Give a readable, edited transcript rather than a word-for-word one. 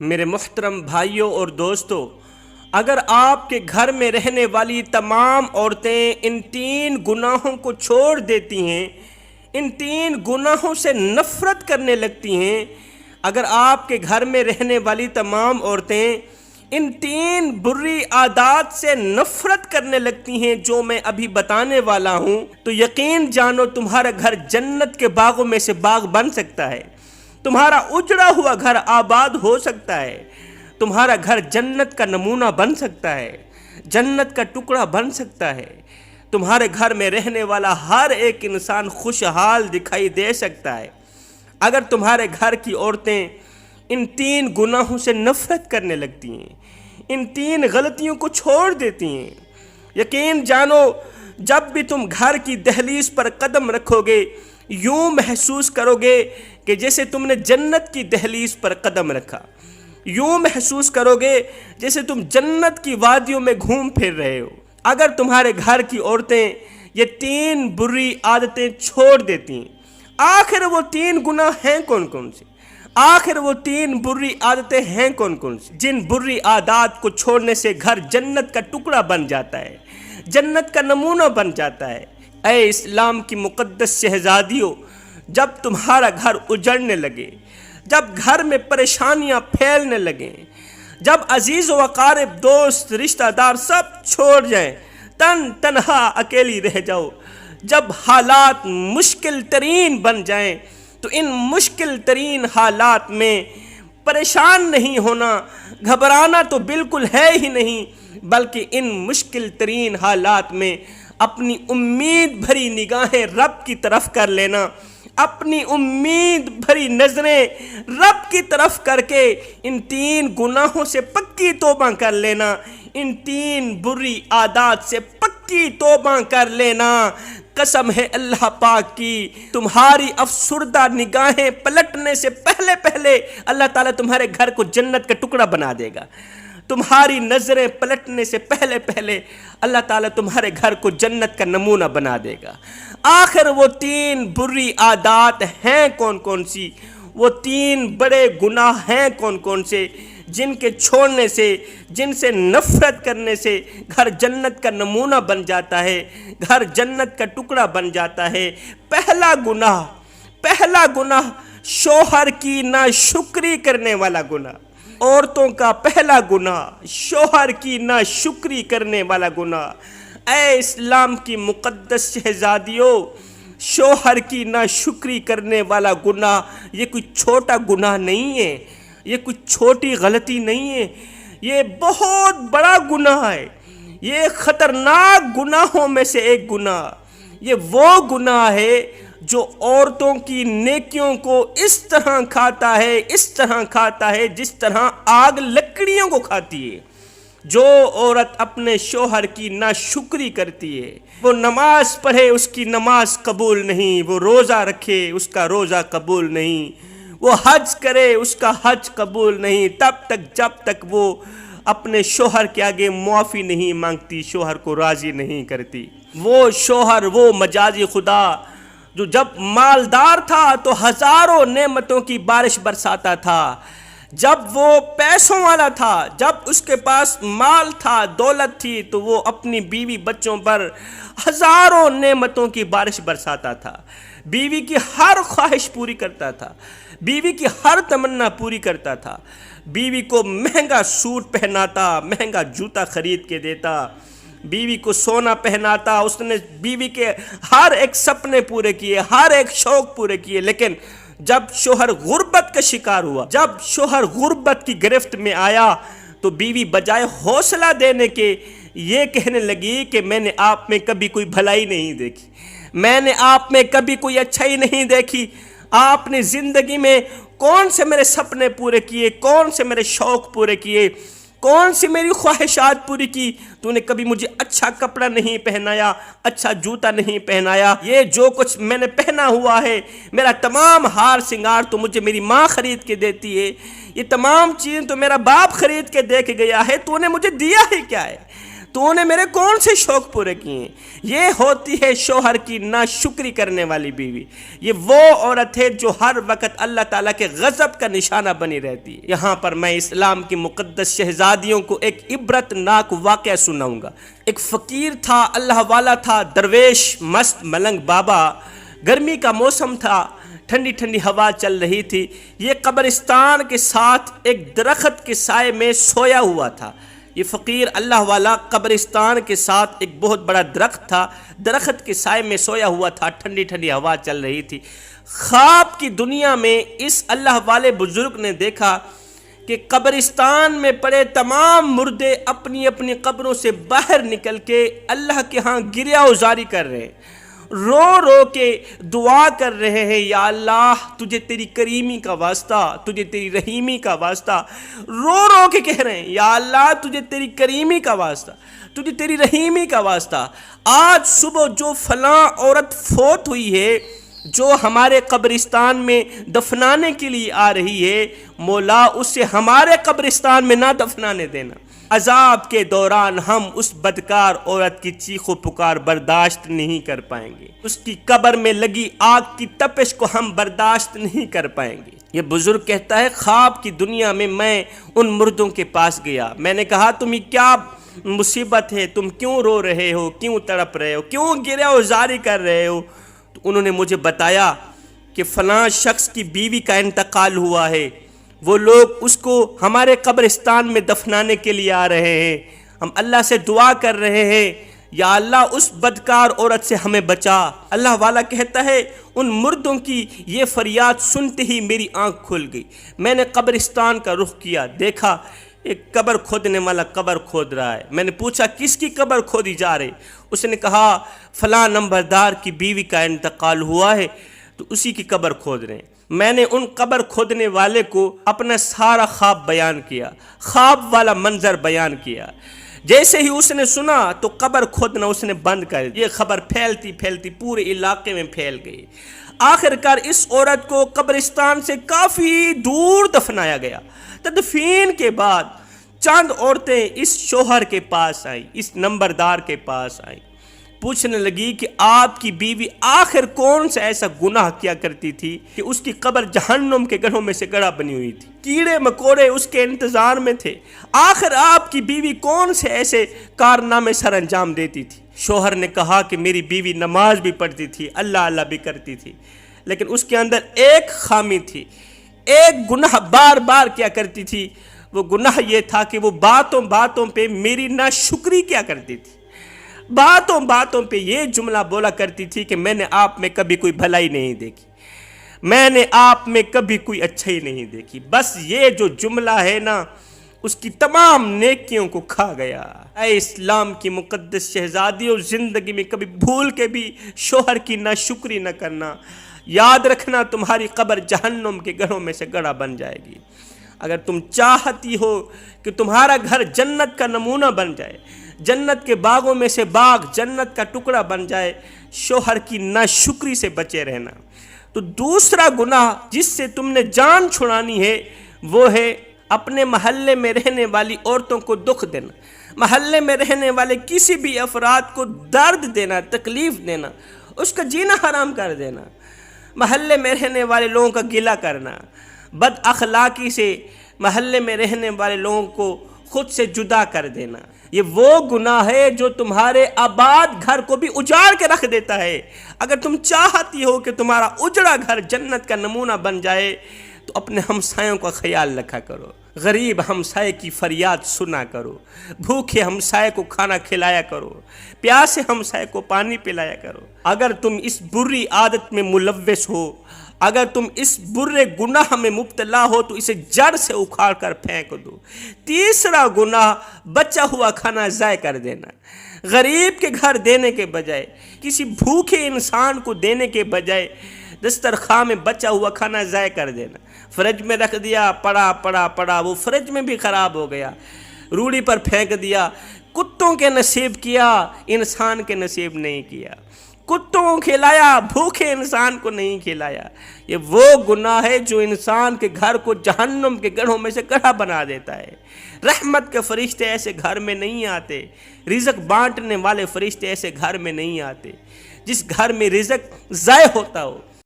میرے محترم بھائیوں اور دوستوں، اگر آپ کے گھر میں رہنے والی تمام عورتیں ان 3 گناہوں کو چھوڑ دیتی ہیں، ان 3 گناہوں سے نفرت کرنے لگتی ہیں، اگر آپ کے گھر میں رہنے والی تمام عورتیں ان 3 بری عادات سے نفرت کرنے لگتی ہیں جو میں ابھی بتانے والا ہوں، تو یقین جانو تمہارا گھر جنت کے باغوں میں سے باغ بن سکتا ہے، تمہارا اجڑا ہوا گھر آباد ہو سکتا ہے، تمہارا گھر جنت کا نمونہ بن سکتا ہے، جنت کا ٹکڑا بن سکتا ہے، تمہارے گھر میں رہنے والا ہر ایک انسان خوشحال دکھائی دے سکتا ہے اگر تمہارے گھر کی عورتیں ان 3 گناہوں سے نفرت کرنے لگتی ہیں، ان 3 غلطیوں کو چھوڑ دیتی ہیں۔ یقین جانو جب بھی تم گھر کی دہلیز پر قدم رکھو گے، یوں محسوس کرو گے کہ جیسے تم نے جنت کی دہلیز پر قدم رکھا، یوں محسوس کرو گے جیسے تم جنت کی وادیوں میں گھوم پھر رہے ہو۔ اگر تمہارے گھر کی عورتیں یہ 3 بری عادتیں چھوڑ دیتی ہیں، آخر وہ 3 گناہ ہیں کون کون سے؟ آخر وہ 3 بری عادتیں ہیں کون کون سی جن بری عادات کو چھوڑنے سے گھر جنت کا ٹکڑا بن جاتا ہے، جنت کا نمونہ بن جاتا ہے؟ اے اسلام کی مقدس شہزادیوں، جب تمہارا گھر اجڑنے لگے، جب گھر میں پریشانیاں پھیلنے لگیں، جب عزیز و اقارب دوست رشتہ دار سب چھوڑ جائیں، تنہا اکیلی رہ جاؤ، جب حالات مشکل ترین بن جائیں، تو ان مشکل ترین حالات میں پریشان نہیں ہونا، گھبرانا تو بالکل ہے ہی نہیں، بلکہ ان مشکل ترین حالات میں اپنی امید بھری نگاہیں رب کی طرف کر لینا، اپنی امید بھری نظریں رب کی طرف کر کے ان 3 گناہوں سے پکی توبہ کر لینا، ان 3 بری عادات سے پکی توبہ کر لینا۔ قسم ہے اللہ پاک کی، تمہاری افسردہ نگاہیں پلٹنے سے پہلے اللہ تعالیٰ تمہارے گھر کو جنت کا ٹکڑا بنا دے گا، تمہاری نظریں پلٹنے سے پہلے اللہ تعالیٰ تمہارے گھر کو جنت کا نمونہ بنا دے گا۔ آخر وہ 3 بری عادات ہیں کون کون سی؟ وہ 3 بڑے گناہ ہیں کون کون سے جن کے چھوڑنے سے، جن سے نفرت کرنے سے گھر جنت کا نمونہ بن جاتا ہے، گھر جنت کا ٹکڑا بن جاتا ہے؟ پہلا گناہ شوہر کی ناشکری کرنے والا گناہ۔ عورتوں کا پہلا گناہ شوہر کی ناشکری کرنے والا گناہ۔ اے اسلام کی مقدس شہزادیوں، شوہر کی ناشکری کرنے والا گناہ یہ کوئی چھوٹا گناہ نہیں ہے، یہ کوئی چھوٹی غلطی نہیں ہے، یہ بہت بڑا گناہ ہے، یہ خطرناک گناہوں میں سے ایک گناہ۔ یہ وہ گناہ ہے جو عورتوں کی نیکیوں کو اس طرح کھاتا ہے جس طرح آگ لکڑیوں کو کھاتی ہے۔ جو عورت اپنے شوہر کی ناشکری کرتی ہے، وہ نماز پڑھے اس کی نماز قبول نہیں، وہ روزہ رکھے اس کا روزہ قبول نہیں، وہ حج کرے اس کا حج قبول نہیں، تب تک جب تک وہ اپنے شوہر کے آگے معافی نہیں مانگتی، شوہر کو راضی نہیں کرتی۔ وہ شوہر، وہ مجازی خدا جو جب مالدار تھا تو ہزاروں نعمتوں کی بارش برساتا تھا، جب وہ پیسوں والا تھا، جب اس کے پاس مال تھا، دولت تھی، تو وہ اپنی بیوی بچوں پر ہزاروں نعمتوں کی بارش برساتا تھا، بیوی کی ہر خواہش پوری کرتا تھا، بیوی کی ہر تمنا پوری کرتا تھا، بیوی کو مہنگا سوٹ پہناتا، مہنگا جوتا خرید کے دیتا، بیوی کو سونا پہناتا، اس نے بیوی کے ہر ایک سپنے پورے کیے، ہر ایک شوق پورے کیے۔ لیکن جب شوہر غربت کا شکار ہوا، جب شوہر غربت کی گرفت میں آیا، تو بیوی بجائے حوصلہ دینے کے یہ کہنے لگی کہ میں نے آپ میں کبھی کوئی بھلائی نہیں دیکھی، میں نے آپ میں کبھی کوئی اچھائی نہیں دیکھی، آپ نے زندگی میں کون سے میرے سپنے پورے کیے، کون سے میرے شوق پورے کیے، کون سی میری خواہشات پوری کی؟ تو نے کبھی مجھے اچھا کپڑا نہیں پہنایا، اچھا جوتا نہیں پہنایا، یہ جو کچھ میں نے پہنا ہوا ہے، میرا تمام ہار سنگار تو مجھے میری ماں خرید کے دیتی ہے، یہ تمام چیزیں تو میرا باپ خرید کے دے کے گیا ہے، تو نے مجھے دیا ہی کیا ہے؟ تو نے میرے کون سے شوق پورے کیے؟ یہ ہوتی ہے شوہر کی ناشکری کرنے والی بیوی۔ یہ وہ عورت ہے جو ہر وقت اللہ تعالیٰ کے غضب کا نشانہ بنی رہتی ہے۔ یہاں پر میں اسلام کی مقدس شہزادیوں کو ایک عبرت ناک واقعہ سناؤں گا۔ ایک فقیر تھا، اللہ والا تھا، درویش مست ملنگ بابا۔ گرمی کا موسم تھا، ٹھنڈی ٹھنڈی ہوا چل رہی تھی۔ یہ قبرستان کے ساتھ ایک درخت کے سائے میں سویا ہوا تھا۔ یہ فقیر اللہ والا قبرستان کے ساتھ ایک بہت بڑا درخت تھا، درخت کے سائے میں سویا ہوا تھا، ٹھنڈی ٹھنڈی ہوا چل رہی تھی۔ خواب کی دنیا میں اس اللہ والے بزرگ نے دیکھا کہ قبرستان میں پڑے تمام مردے اپنی اپنی قبروں سے باہر نکل کے اللہ کے ہاں گریہ وزاری کر رہے ہیں، رو رو کے دعا کر رہے ہیں، یا اللہ تجھے تیری کریمی کا واسطہ، تجھے تیری رحیمی کا واسطہ، رو رو کے کہہ رہے ہیں یا اللہ تجھے تیری کریمی کا واسطہ، تجھے تیری رحیمی کا واسطہ۔ آج صبح جو فلاں عورت فوت ہوئی ہے، جو ہمارے قبرستان میں دفنانے کے لیے آ رہی ہے، مولا اسے ہمارے قبرستان میں نہ دفنانے دینا۔ عذاب کے دوران ہم اس بدکار عورت کی چیخ و پکار برداشت نہیں کر پائیں گے، اس کی قبر میں لگی آگ کی تپش کو ہم برداشت نہیں کر پائیں گے۔ یہ بزرگ کہتا ہے خواب کی دنیا میں ان مردوں کے پاس گیا، میں نے کہا تمہیں کیا مصیبت ہے، تم کیوں رو رہے ہو، کیوں تڑپ رہے ہو، کیوں گریہ وزاری کر رہے ہو؟ تو انہوں نے مجھے بتایا کہ فلاں شخص کی بیوی کا انتقال ہوا ہے، وہ لوگ اس کو ہمارے قبرستان میں دفنانے کے لیے آ رہے ہیں، ہم اللہ سے دعا کر رہے ہیں یا اللہ اس بدکار عورت سے ہمیں بچا۔ اللہ والا کہتا ہے ان مردوں کی یہ فریاد سنتے ہی میری آنکھ کھل گئی، میں نے قبرستان کا رخ کیا، دیکھا ایک قبر کھودنے والا قبر کھود رہا ہے۔ میں نے پوچھا کس کی قبر کھودی جا رہی؟ اس نے کہا فلاں نمبردار کی بیوی کا انتقال ہوا ہے تو اسی کی قبر کھود رہے ہیں۔ میں نے ان قبر کھودنے والے کو اپنا سارا خواب بیان کیا، خواب والا منظر بیان کیا۔ جیسے ہی اس نے سنا تو قبر کھودنا اس نے بند کر دیا۔ یہ خبر پھیلتی پھیلتی پورے علاقے میں پھیل گئی۔ آخرکار اس عورت کو قبرستان سے کافی دور دفنایا گیا۔ تدفین کے بعد چند عورتیں اس شوہر کے پاس آئیں، اس نمبردار کے پاس آئیں، پوچھنے لگی کہ آپ کی بیوی آخر کون سا ایسا گناہ کیا کرتی تھی کہ اس کی قبر جہنم کے گڑھوں میں سے گڑھا بنی ہوئی تھی، کیڑے مکوڑے اس کے انتظار میں تھے، آخر آپ کی بیوی کون سے ایسے کارنامے سر انجام دیتی تھی؟ شوہر نے کہا کہ میری بیوی نماز بھی پڑھتی تھی، اللہ اللہ بھی کرتی تھی، لیکن اس کے اندر ایک خامی تھی، ایک گناہ بار بار کیا کرتی تھی۔ وہ گناہ یہ تھا کہ وہ باتوں باتوں پہ میری ناشکری کیا کرتی تھی، باتوں باتوں پہ یہ جملہ بولا کرتی تھی کہ میں نے آپ میں کبھی کوئی بھلائی نہیں دیکھی، میں نے آپ میں کبھی کوئی اچھائی نہیں دیکھی۔ بس یہ جو جملہ ہے نا اس کی تمام نیکیوں کو کھا گیا۔ اے اسلام کی مقدس شہزادیوں، زندگی میں کبھی بھول کے بھی شوہر کی ناشکری نہ کرنا، یاد رکھنا تمہاری قبر جہنم کے گڑھوں میں سے گڑھا بن جائے گی۔ اگر تم چاہتی ہو کہ تمہارا گھر جنت کا نمونہ بن جائے، جنت کے باغوں میں سے باغ جنت کا ٹکڑا بن جائے، شوہر کی ناشکری سے بچے رہنا۔ تو دوسرا گناہ جس سے تم نے جان چھڑانی ہے وہ ہے اپنے محلے میں رہنے والی عورتوں کو دکھ دینا، محلے میں رہنے والے کسی بھی افراد کو درد دینا، تکلیف دینا، اس کا جینا حرام کر دینا، محلے میں رہنے والے لوگوں کا گلہ کرنا، بد اخلاقی سے محلے میں رہنے والے لوگوں کو خود سے جدا کر دینا۔ یہ وہ گناہ ہے جو تمہارے آباد گھر کو بھی اجاڑ کے رکھ دیتا ہے۔ اگر تم چاہتی ہو کہ تمہارا اجڑا گھر جنت کا نمونہ بن جائے تو اپنے ہمسایوں کا خیال رکھا کرو، غریب ہمسائے کی فریاد سنا کرو، بھوکے ہمسائے کو کھانا کھلایا کرو، پیاسے ہمسائے کو پانی پلایا کرو۔ اگر تم اس بری عادت میں ملوث ہو، اگر تم اس برے گناہ میں مبتلا ہو تو اسے جڑ سے اکھاڑ کر پھینک دو۔ تیسرا گناہ بچا ہوا کھانا ضائع کر دینا، غریب کے گھر دینے کے بجائے، کسی بھوکے انسان کو دینے کے بجائے دسترخوان میں بچا ہوا کھانا ضائع کر دینا، فریج میں رکھ دیا، پڑا وہ فریج میں بھی خراب ہو گیا، روڑی پر پھینک دیا، کتوں کے نصیب کیا، انسان کے نصیب نہیں کیا۔ کتوں کو کھلایا، بھوکے انسان کو نہیں کھلایا۔ یہ وہ گناہ ہے جو انسان کے گھر کو جہنم کے گڑھوں میں سے گڑھا بنا دیتا ہے۔ رحمت کے فرشتے ایسے گھر میں نہیں آتے، رزق بانٹنے والے فرشتے ایسے گھر میں نہیں آتے۔ جس گھر میں رزق ضائع ہوتا ہو،